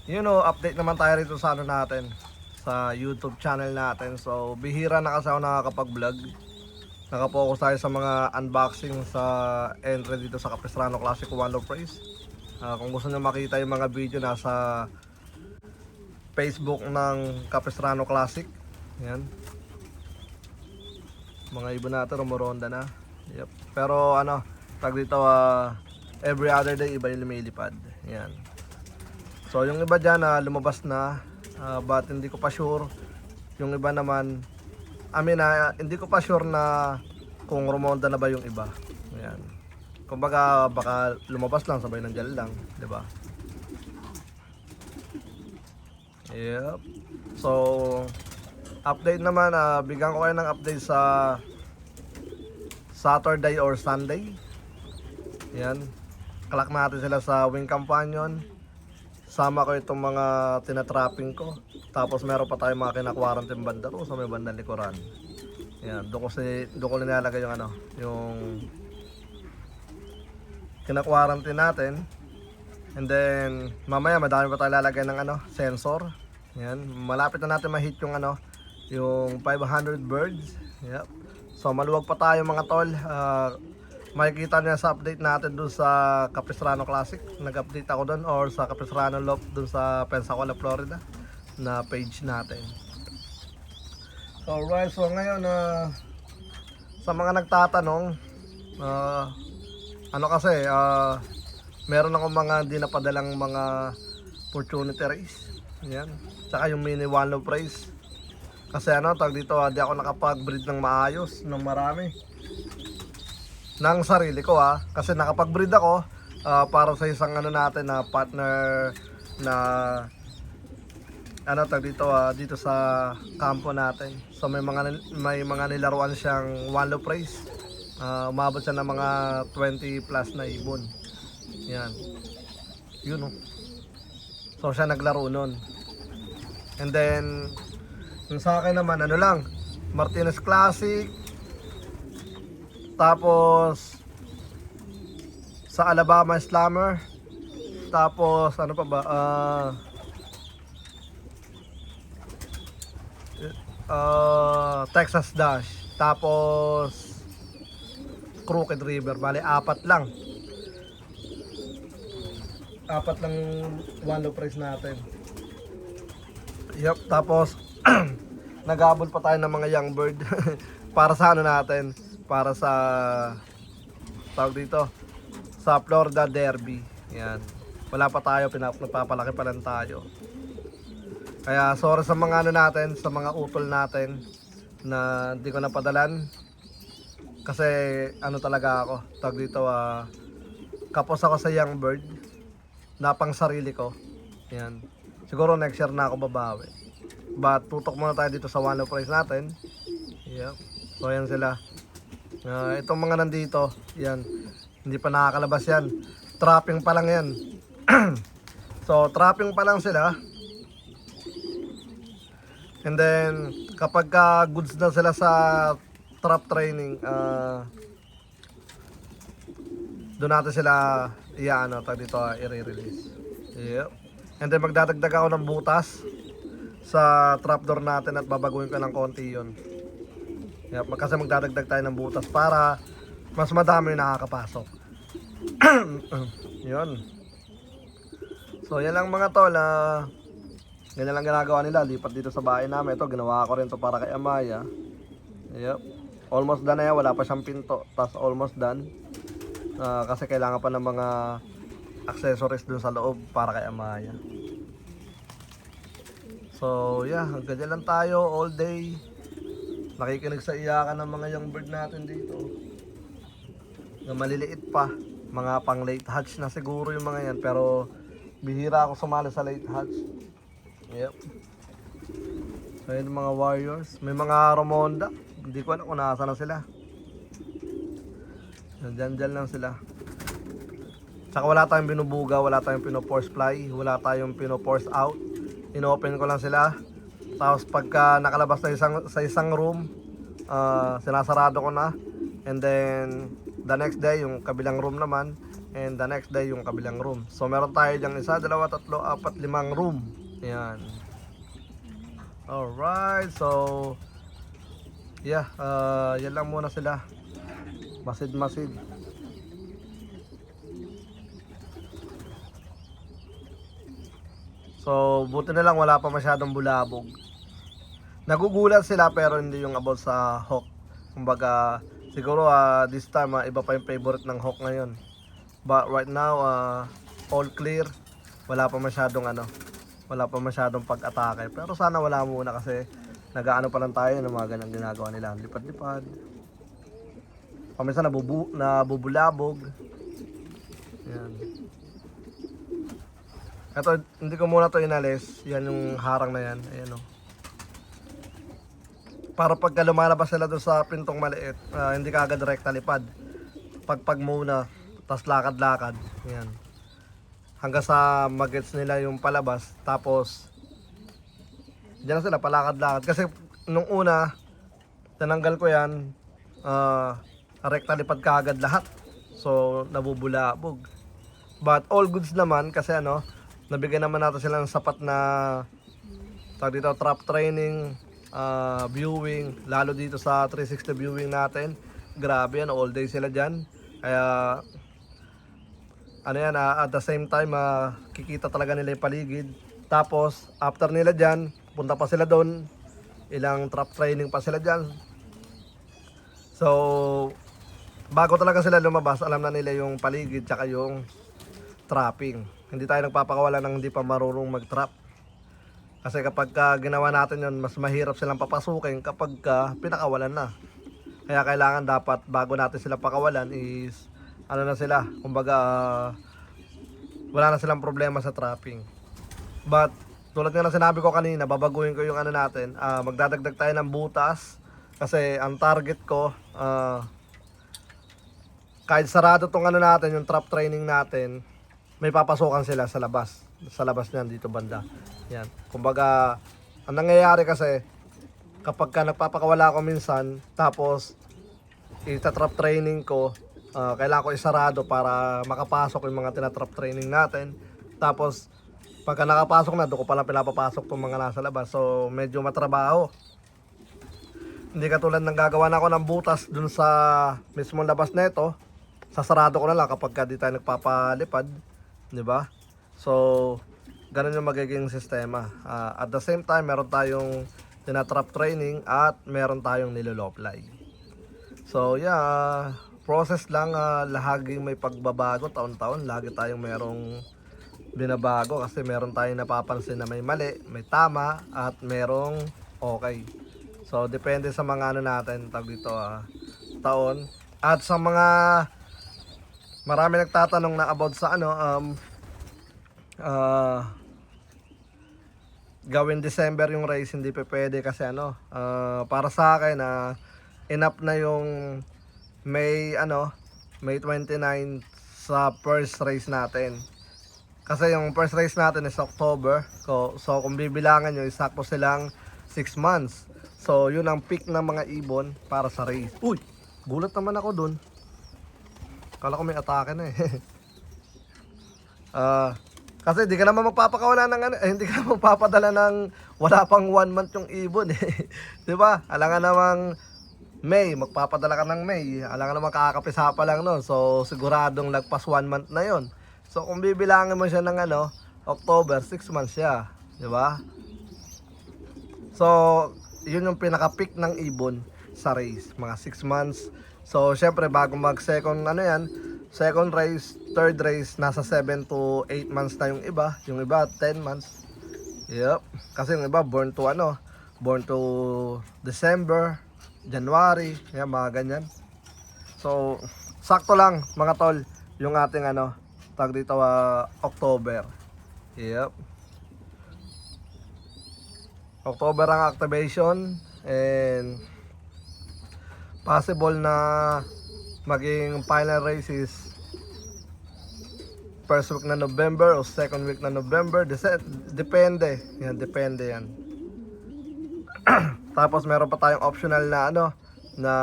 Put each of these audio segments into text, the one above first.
Update naman tayo rito sa ano natin, sa YouTube channel natin. So, bihira na kasi ako nakakapag-vlog. Nakapokus tayo sa mga unboxing sa entry dito sa Capistrano Classic One of Praise. Kung gusto nyo makita yung mga video, nasa Facebook ng Capistrano Classic. Yan. Mga ibon natin, rumoronda na. Yep. Pero every other day iba yung lumilipad. Yan. So yung iba dyan lumabas na, but hindi ko pa sure. Yung iba naman, hindi ko pa sure na kung rumonda na ba yung iba. Ayan. Kumbaga baka lumabas lang, sabay nandiyan lang, 'di ba? Yep. So update naman, bigyan ko kayo ng update sa Saturday or Sunday. Yan. Kalak natin sila sa Wing Companion. Sama ko itong mga tinatrapping ko. Tapos meron pa tayong mga kina-quarantine banda ro sa may bandang likuran. Yan, doon ko nilalagay yung kina-quarantine natin. And then mamaya madami pa tayo lalagay ng sensor. Yan, malapit na natin ma-hit yung yung 500 birds. Yep. So maluwag pa tayo mga tol. Makikita niyo sa update natin dun sa Capistrano Classic. Nag-update ako dun, or sa Capistrano Loft dun sa Pensacola, Florida na page natin. So right, so ngayon sa mga nagtatanong, meron akong mga hindi napadalang mga opportunity race. Yan. Tsaka yung mini one love prize. Kasi dito, di ako nakapag-breed ng maayos, ng marami. Ng sarili ko kasi nakapag-breed ako para sa isang natin na partner na dito sa kampo natin. So may mga nilaruan siyang one love prize. Umabot siya ng mga 20 plus na ibon. Yan. Yun So siya naglaro nun. And then yung sa akin naman Martinez Classic. Tapos sa Alabama Slammer. Tapos Texas Dash. Tapos Crooked River. Bale, apat lang one love prize natin. Yep. Tapos naghabol pa tayo ng mga young bird para sa natin, para sa sa Florida Derby. Yan. Wala pa tayo, pinapalaki pa lang tayo. Kaya sorry sa mga natin, sa mga utol natin na hindi ko napadalan. Kasi talaga ako, kapos ako sa young bird na pang sarili ko. Yan. Siguro next year na ako babawi. But tutok muna tayo dito sa one of prize natin. Yep. So yan sila. Itong mga nandito, yan, hindi pa nakakalabas yan. Trapping pa lang yan. So trapping pa lang sila. And then kapag goods na sila sa trap training, doon natin sila i-release. Yep. And then magdadagdag ako ng butas sa trapdoor natin at babaguhin ko ng konti yun. Yep, kasi magdadagdag tayo ng butas para mas madami nakakapasok. Yun. So yan lang mga tol. Ganyan lang ginagawa nila. Lipat dito sa bahay namin. Ito, ginawa ko rin to para kay Amaya. Yep. Almost done na yan. Wala pa siyang pinto. Tapos almost done. Kasi kailangan pa ng mga accessories dun sa loob para kay Amaya. So yeah, ganyan lang tayo all day. Nakikinig sa iyakan ng mga young bird natin dito. Na maliliit pa. Mga pang late hatch na siguro yung mga yan. Pero bihira ako sumali sa late hatch. Yep. So yun mga warriors. May mga Romonda. Hindi ko alam kung nasa na sila. Dyan lang sila. Tsaka wala tayong binubuga. Wala tayong pino-force fly. Wala tayong pino-force out. Ino-open ko lang sila. Tapos pagka nakalabas na sa isang room, sinasarado ko na. And then the next day, yung kabilang room naman, and the next day yung kabilang room. So meron tayo diyang 1, 2, 3, 4, 5 room. Yan. Alright, so yeah, yan lang muna sila. Masid-masid. So buti na lang wala pa masyadong bulabog. Nagugulat sila pero hindi yung about sa hawk. Kumbaga siguro this time iba pa yung favorite ng hawk ngayon. But right now all clear. Wala pa masyadong wala pa masyadong pag-atake. Pero sana wala muna kasi nag-aano pa lang tayo ng mga ganang ginagawa nila. Lipad-lipad. Paminsan nabubulabog. Yan. Ito, hindi ko muna to inalis. Yan yung harang na yan. Ayan o. Para pagka lumalabas sila doon sa pintong maliit, hindi ka agad direkta lipad. Pagpag muna, tas lakad-lakad. Ayan. Hanggang sa magets nila yung palabas. Tapos, diyan na sila palakad-lakad. Kasi nung una, tinanggal ko yan, rekta lipad ka agad lahat. So, nabubulabog. But all goods naman kasi nabigyan naman natin sila ng sapat na trap training, viewing, lalo dito sa 360 viewing natin. Grabe yan, all day sila dyan. Kaya at the same time kikita talaga nila yung paligid. Tapos after nila dyan, punta pa sila doon, ilang trap training pa sila dyan. So bago talaga sila lumabas, alam na nila yung paligid tsaka yung trapping. Hindi tayo nagpapakawala ng hindi pa marunong mag-trap. Kasi kapag ginawa natin yun, mas mahirap silang papasukin kapag pinakawalan na. Kaya kailangan dapat bago natin sila pakawalan is na sila, kumbaga wala na silang problema sa trapping. But tulad nga ng sinabi ko kanina, babaguhin ko yung natin, magdadagdag tayo ng butas. Kasi ang target ko, kahit sarado tong natin, yung trap training natin, may papasukan sila sa labas. Sa labas niyan dito banda. Yan. Kumbaga, ang nangyayari kasi kapag nagpapakawala ako minsan, tapos ita-trap training ko, kailangan ko isarado para makapasok yung mga tina-trap training natin. Tapos pagka nakapasok na, doon ko pala pinapapasok tong mga nasa labas. So medyo matrabaho. Hindi katulad ng gagawa na ako ng butas dun sa mismong labas nito. Sasarado ko na lang kapag di tayo nagpapalipad, di ba? So ganun yung magiging sistema. At the same time, meron tayong tina-trap training at meron tayong niloloply. So yeah, process lang, laging may pagbabago taon-taon. Lagi tayong merong binabago kasi meron tayong napapansin na may mali, may tama at merong okay. So depende sa mga natin dito taon. At sa mga marami nagtatanong na about sa gawin December yung race, hindi pa pwede kasi para sa akin enough na yung May 29 sa first race natin. Kasi yung first race natin is October. So kung bibilangan nyo, sakto silang 6 months. So yun ang peak ng mga ibon para sa race. Uy! Gulat naman ako dun. Kala ko may atake na kasi hindi ka naman magpapakawala ng hindi ka naman magpapadala ng wala pang 1 month yung ibon Di ba? Alangan namang May, magpapadala ka ng May. Alangan namang kakapisa pa lang So siguradong lagpas 1 month na yon. So kung bibilangin mo siya ng October, 6 months siya. Di ba? So yun yung pinaka-peak ng ibon sa race, mga 6 months. So syempre bago mag second second race, third race, nasa 7 to 8 months na yung iba 10 months. Yep. Kasi yung iba born to December, January, yan, mga ganyan. So sakto lang mga tol yung ating tag dito October. Yep. October ang activation and possible na maging final race is first week na November o second week na November. Depende. Yan, depende yan. Tapos meron pa tayong optional na na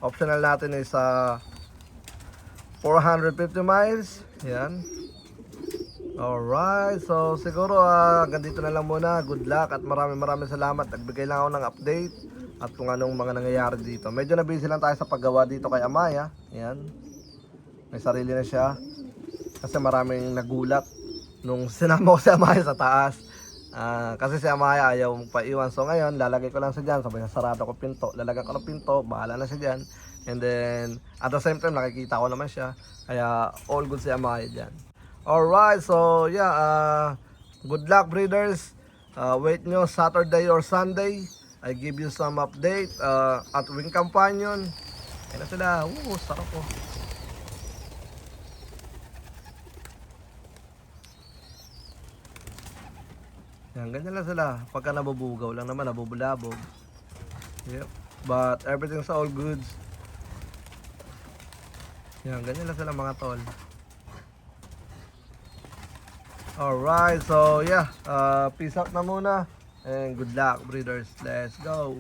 optional natin is 450 miles. Yan. Alright, so siguro hanggang dito na lang muna. Good luck at maraming salamat. Nagbigay lang ako ng update at kung anong mga nangyayari dito. Medyo na busy lang tayo sa paggawa dito kay Amaya. Yan. May sarili na siya. Kasi maraming nagulat nung sinama ko si Amaya sa taas. Kasi si Amaya ayaw magpaiwan. So ngayon, lalagay ko lang siya dyan. Sabay sarado ko pinto. Lalagyan ko ng pinto. Bahala na siya dyan. And then, at the same time, nakikita ko naman siya. Kaya, all good si Amaya dyan. Alright, so yeah, good luck breeders. Wait nyo Saturday or Sunday. I give you some update at Wing Companion. Ayan na sila. Sarap po. Yan, ganyan lang sila. Pagka nabubugaw lang naman, nabubulabog. Yep. But everything's all good. Yan, ganyan lang sila mga tol. Alright, so yeah, peace out na muna. And good luck breeders. Let's go.